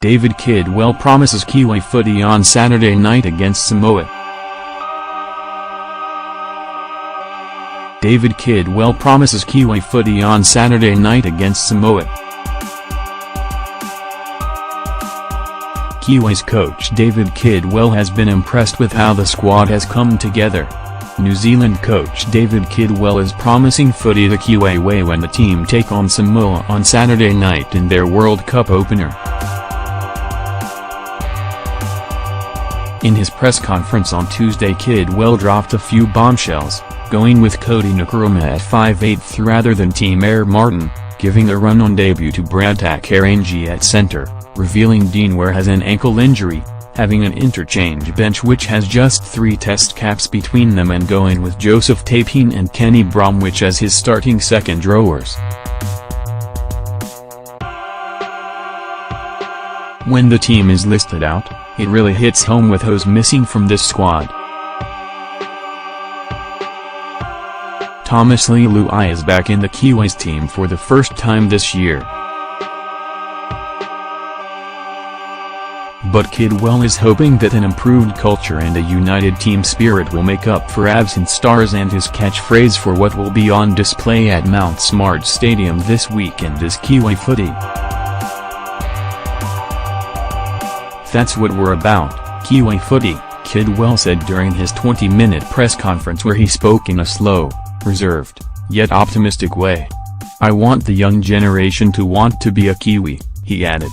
David Kidwell promises Kiwi footy on Saturday night against Samoa. David Kidwell promises Kiwi footy on Saturday night against Samoa. Kiwis coach David Kidwell has been impressed with how the squad has come together. New Zealand coach David Kidwell is promising footy the Kiwi way when the team take on Samoa on Saturday night in their World Cup opener. In his press conference on Tuesday, Kidwell dropped a few bombshells, going with Cody Nkrumah at 5/8 rather than Team Air Martin, giving a run-on debut to Bradtak Karangi at centre, revealing Dean Ware has an ankle injury, having an interchange bench which has just 3 test caps between them, and going with Joseph Tapine and Kenny Bromwich as his starting second rowers. When the team is listed out, it really hits home with who's missing from this squad. Thomas Leilui is back in the Kiwis team for the first time this year. But Kidwell is hoping that an improved culture and a united team spirit will make up for absent stars, and his catchphrase for what will be on display at Mount Smart Stadium this weekend is Kiwi footy. That's what we're about, Kiwi footy, Kidwell said during his 20-minute press conference, where he spoke in a slow, reserved, yet optimistic way. "I want the young generation to want to be a Kiwi," he added.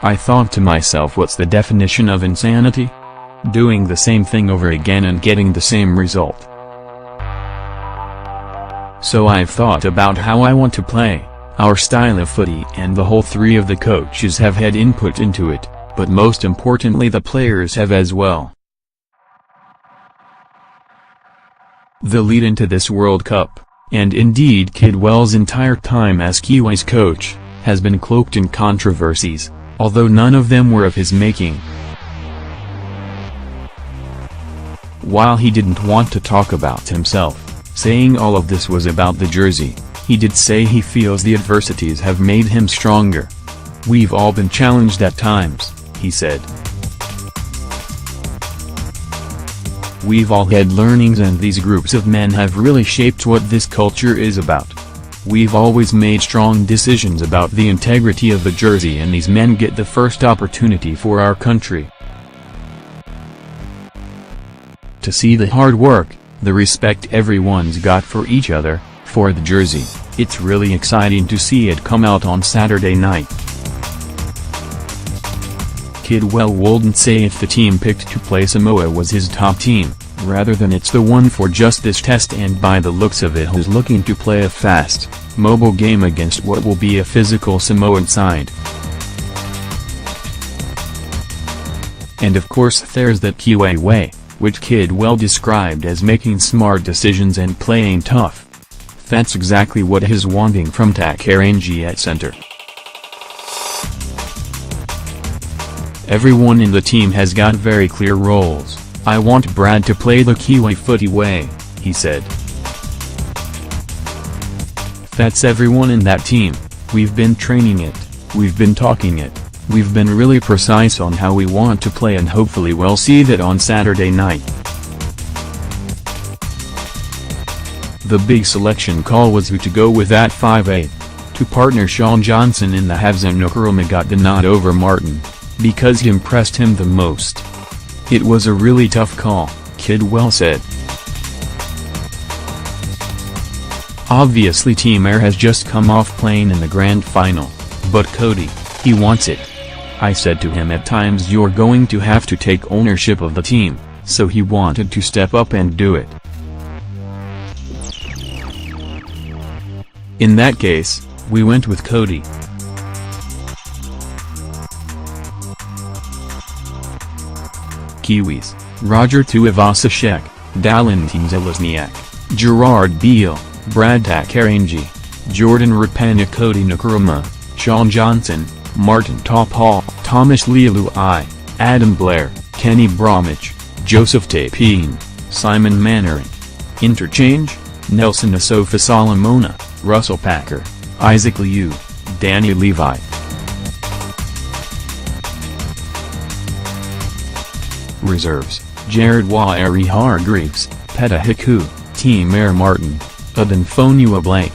"I thought to myself, what's the definition of insanity? Doing the same thing over again and getting the same result. So I've thought about how I want to play, our style of footy, and the whole 3 of the coaches have had input into it, but most importantly the players have as well." The lead into this World Cup, and indeed Kidwell's entire time as Kiwis coach, has been cloaked in controversies, although none of them were of his making. While he didn't want to talk about himself, saying all of this was about the jersey, he did say he feels the adversities have made him stronger. "We've all been challenged at times," he said. "We've all had learnings, and these groups of men have really shaped what this culture is about. We've always made strong decisions about the integrity of the jersey, and these men get the first opportunity for our country. To see the hard work, the respect everyone's got for each other, for the jersey, it's really exciting to see it come out on Saturday night." Kidwell wouldn't say if the team picked to play Samoa was his top team, rather than it's the one for just this test, and by the looks of it who's looking to play a fast, mobile game against what will be a physical Samoan side. And of course there's that Kiwi way, which Kidwell described as making smart decisions and playing tough. That's exactly what he's wanting from Karangi at centre. "Everyone in the team has got very clear roles. I want Brad to play the Kiwi footy way," he said. "That's everyone in that team. We've been training it, we've been talking it, we've been really precise on how we want to play, and hopefully we'll see that on Saturday night." The big selection call was who to go with at 5/8. To partner Shaun Johnson in the halves, and Nkrumah got the nod over Martin, because he impressed him the most. "It was a really tough call," Kidwell said. "Obviously Team Air has just come off playing in the grand final, but Cody, he wants it. I said to him at times, you're going to have to take ownership of the team, so he wanted to step up and do it. In that case, we went with Cody." Kiwis: Roger Tuivasa-Sheck, Valentin Zelezniak, Gerard Beale, Bradtak Karangi, Jordan Rapana, Cody Nkrumah, Shaun Johnson, Martin Top-Hall, Thomas Leilui, Adam Blair, Kenny Bromwich, Joseph Tapine, Simon Mannering. Interchange: Nelson Asofa Solomona, Russell Packer, Isaac Liu. Danny Levi. Reserves: Jared Wairi Hargreaves, Peta Hiku, Timare Martin, Adinfonua Blake.